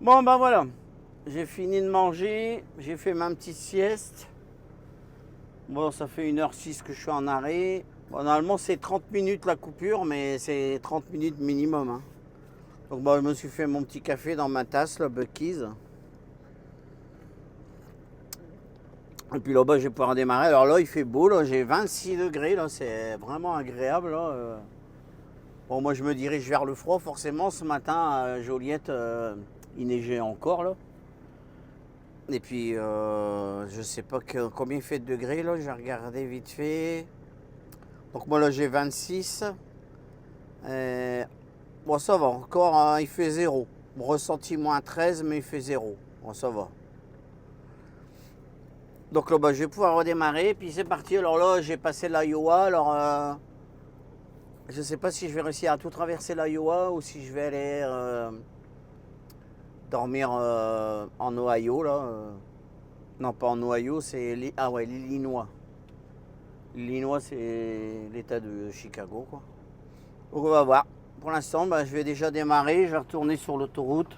Bon, ben voilà. J'ai fini de manger. J'ai fait ma petite sieste. Bon, ça fait 1h06 que je suis en arrêt. Bon, normalement, c'est 30 minutes la coupure, mais c'est 30 minutes minimum, hein. Donc, bon, je me suis fait mon petit café dans ma tasse, le Bucky's. Et puis là-bas, je vais pouvoir démarrer. Alors là, il fait beau, là. J'ai 26 degrés, là. C'est vraiment agréable, là. Bon, moi, je me dirige vers le froid, forcément. Ce matin, à Joliette, il neigeait encore, là. Et puis, je sais pas combien il fait de degrés, là. J'ai regardé vite fait. Donc, moi, là, j'ai 26. Bon, ça va. Encore, hein, il fait 0. Ressenti -13, mais il fait 0. Bon, ça va. Donc là, bah, je vais pouvoir redémarrer. Puis c'est parti. Alors là, j'ai passé l'Iowa. Alors, je sais pas si je vais réussir à tout traverser l'Iowa ou si je vais aller dormir en Ohio, là. Non, pas en Ohio, c'est ah ouais, l'Illinois. L'Illinois, c'est l'état de Chicago, quoi. Donc on va voir. Pour l'instant, bah, je vais déjà démarrer. Je vais retourner sur l'autoroute.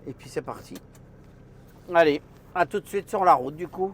Et puis c'est parti. Allez, à tout de suite sur la route, du coup.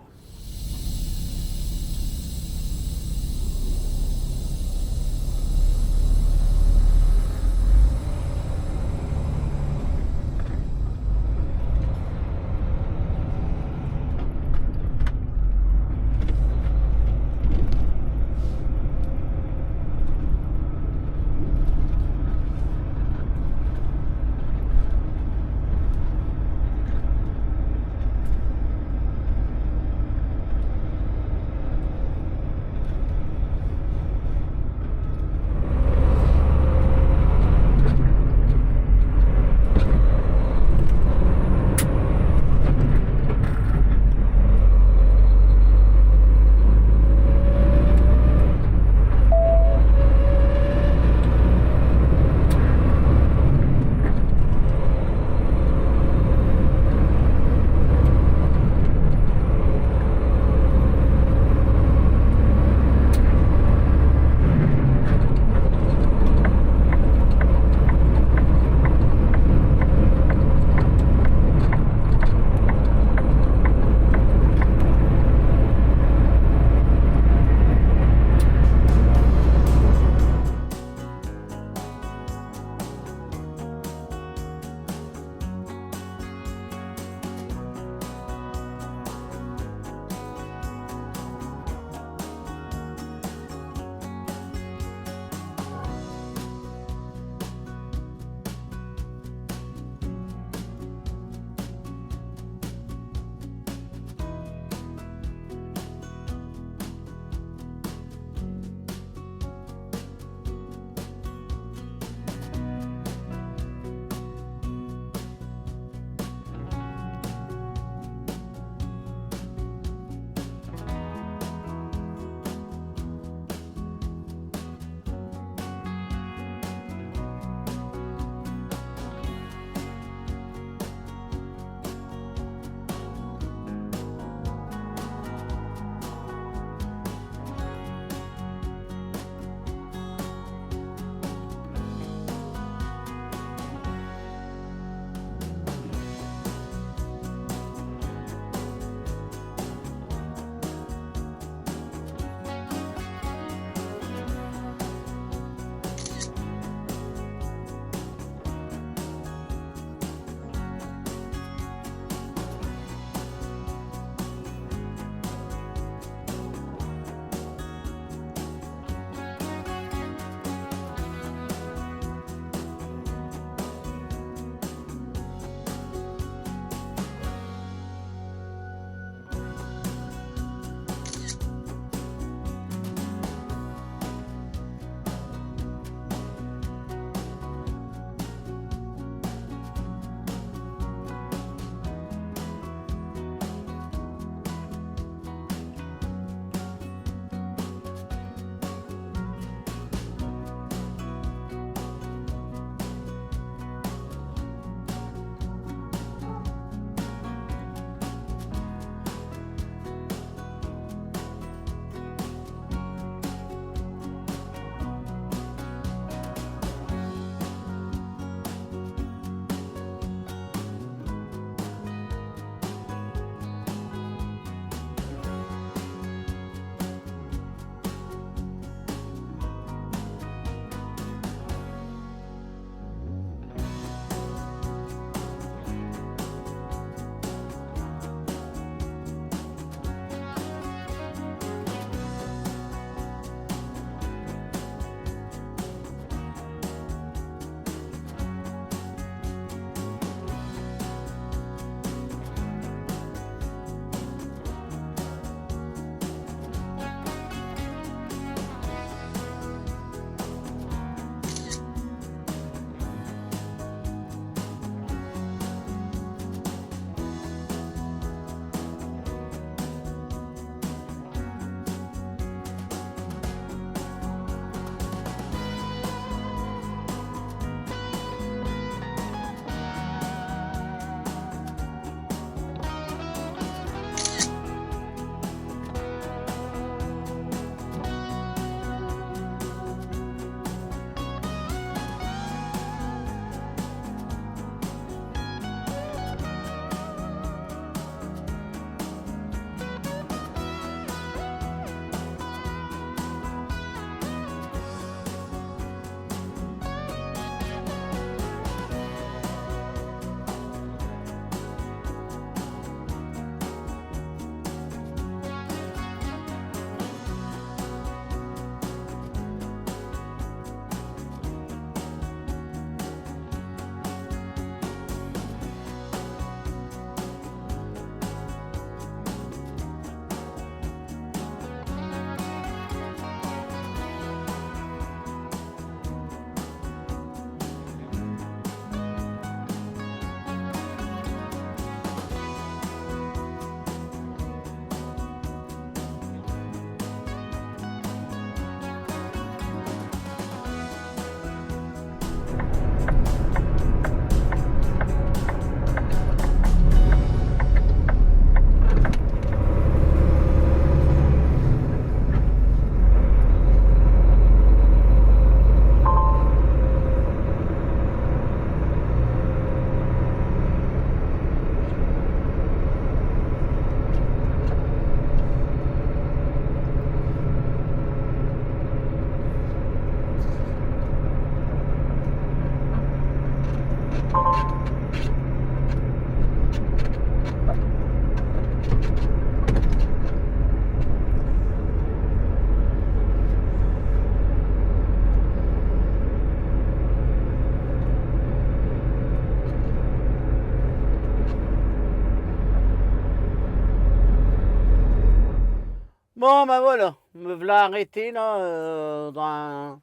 Bon, ben voilà, me voilà arrêté là dans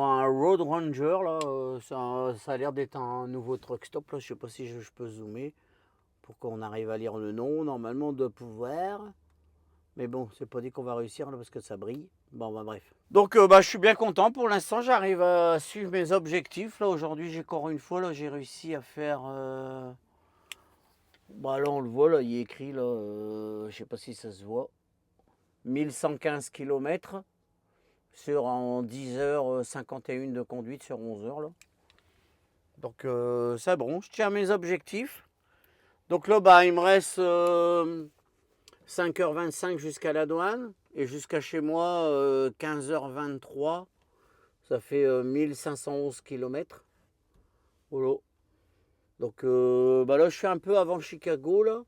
un Road Ranger là. Ça a l'air d'être un nouveau truck stop là. Je sais pas si je peux zoomer pour qu'on arrive à lire le nom. Normalement, on doit pouvoir. Mais bon, c'est pas dit qu'on va réussir là parce que ça brille. Bon, bah bref. Donc, bah, je suis bien content. Pour l'instant, j'arrive à suivre mes objectifs. Là, aujourd'hui, j'ai encore une fois, là, j'ai réussi à faire. Bah, là, on le voit, là, il est écrit, là, je sais pas si ça se voit. 1115 km sur en 10h51 de conduite sur 11 heures là. Donc, c'est bon, je tiens mes objectifs. Donc là, bah, il me reste 5h25 jusqu'à la douane et jusqu'à chez moi 15h23. Ça fait 1511 km. Voilà. Donc bah là je suis un peu avant Chicago là.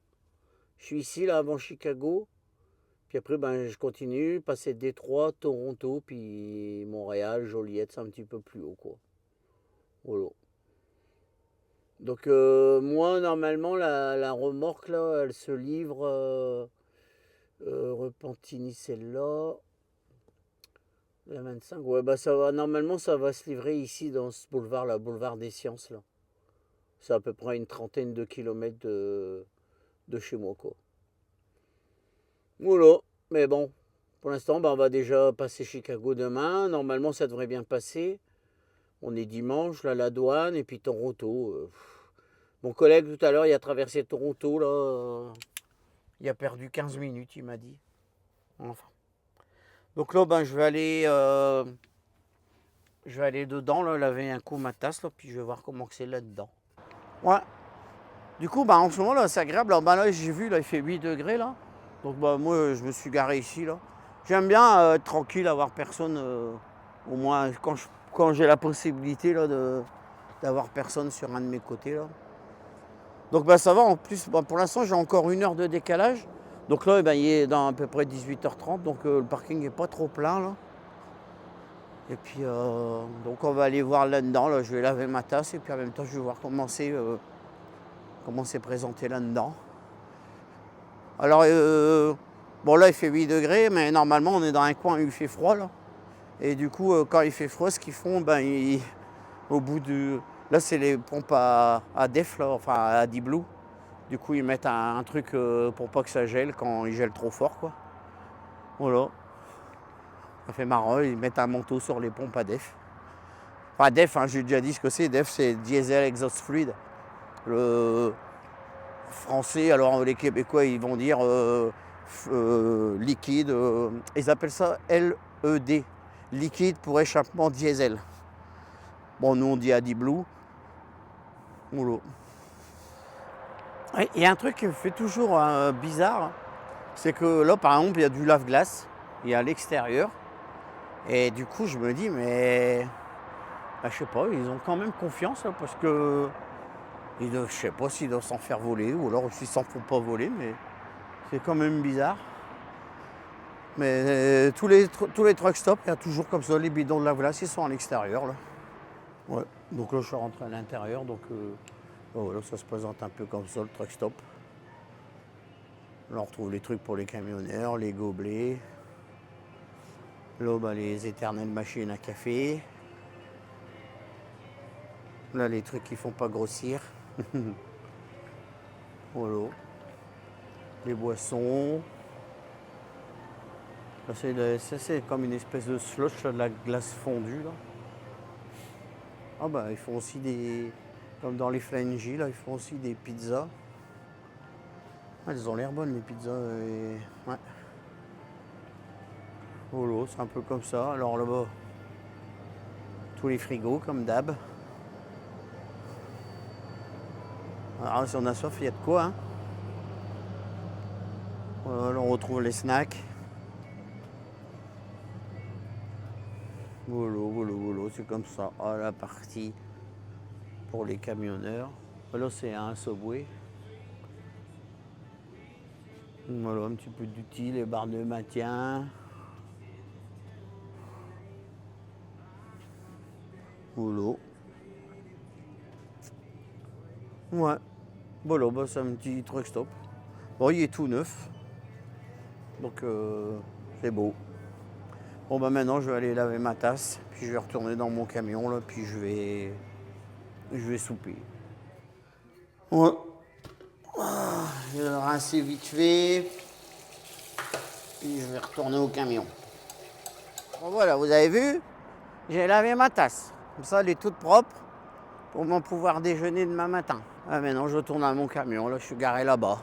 Je suis ici là avant Chicago. Puis après ben, je continue, passer Détroit, Toronto, puis Montréal, Joliette, c'est un petit peu plus haut quoi. Voilà. Donc moi normalement la remorque là, elle se livre Repentigny celle-là. La 25, ouais bah ça va, normalement ça va se livrer ici dans ce boulevard là, boulevard des Sciences là. C'est à peu près une trentaine de kilomètres de chez moi quoi. Voilà, mais bon, pour l'instant bah, on va déjà passer Chicago demain, normalement ça devrait bien passer. On est dimanche, là la douane et puis Toronto. Mon collègue tout à l'heure il a traversé Toronto là, il a perdu 15 minutes il m'a dit. Enfin. Donc là ben, je vais aller dedans là, laver un coup ma tasse là, puis je vais voir comment c'est là-dedans. Ouais. Du coup, bah, en ce moment, là, c'est agréable. Alors, bah, là, j'ai vu, là, il fait 8 degrés, là. Donc, bah, moi, je me suis garé ici, là. J'aime bien être tranquille, avoir personne, au moins quand j'ai la possibilité, là, d'avoir personne sur un de mes côtés, là. Donc, bah, ça va. En plus, bah, pour l'instant, j'ai encore 1 heure de décalage. Donc là, bah, il est dans à peu près 18h30. Donc, le parking n'est pas trop plein, là. Et puis, donc, on va aller voir là-dedans, là. Je vais laver ma tasse et puis en même temps, je vais voir comment c'est présenté là-dedans. Alors, bon là il fait 8 degrés, mais normalement on est dans un coin où il fait froid là. Et du coup, quand il fait froid, ce qu'ils font, ben, au bout de... Là c'est les pompes à DEF, là, enfin à D-Blue. Du coup ils mettent un truc pour pas que ça gèle quand il gèle trop fort quoi. Voilà. Ça fait marrant, ils mettent un manteau sur les pompes à DEF. Enfin DEF, hein, j'ai déjà dit ce que c'est. DEF c'est Diesel Exhaust Fluid. Le français, alors les Québécois ils vont dire liquide, ils appellent ça LED, liquide pour échappement diesel. Bon, nous on dit AdBlue. Voilà. Il y a un truc qui me fait toujours bizarre, c'est que là par exemple il y a du lave-glace, il y a à l'extérieur, et du coup je me dis mais bah, je sais pas, ils ont quand même confiance là, parce que je sais pas s'ils doivent s'en faire voler ou alors s'ils s'en font pas voler, mais c'est quand même bizarre. Mais tous les truck stops, il y a toujours comme ça les bidons de lave-glace, ils sont à l'extérieur là. Ouais. Donc là je suis rentré à l'intérieur, donc voilà, ça se présente un peu comme ça le truck stop. Là on retrouve les trucs pour les camionneurs, les gobelets. Là bah, les éternelles machines à café. Là les trucs qui font pas grossir. Voilà. Les boissons. Là, c'est comme une espèce de slush, là, de la glace fondue. Là. Ah bah ils font aussi des... Comme dans les Flangy, là, ils font aussi des pizzas. Ah, elles ont l'air bonnes les pizzas. Ouais. Voilà, c'est un peu comme ça. Alors là-bas, tous les frigos comme d'hab. Alors si on a soif, il y a de quoi. Hein. Voilà, là, on retrouve les snacks. Voilà, c'est comme ça. Ah, la partie pour les camionneurs. Là, c'est un Subway. Voilà, un petit peu d'outils, les barres de maintien. Voilà. Ouais. Voilà, bah, c'est un petit truck stop. Bon, il est tout neuf. Donc c'est beau. Bon bah maintenant je vais aller laver ma tasse, puis je vais retourner dans mon camion là, puis je vais souper. Ouais. Je vais le rincer vite fait, puis je vais retourner au camion. Bon voilà, vous avez vu, j'ai lavé ma tasse. Comme ça elle est toute propre pour pouvoir déjeuner demain matin. Ah maintenant je retourne à mon camion, là je suis garé là-bas.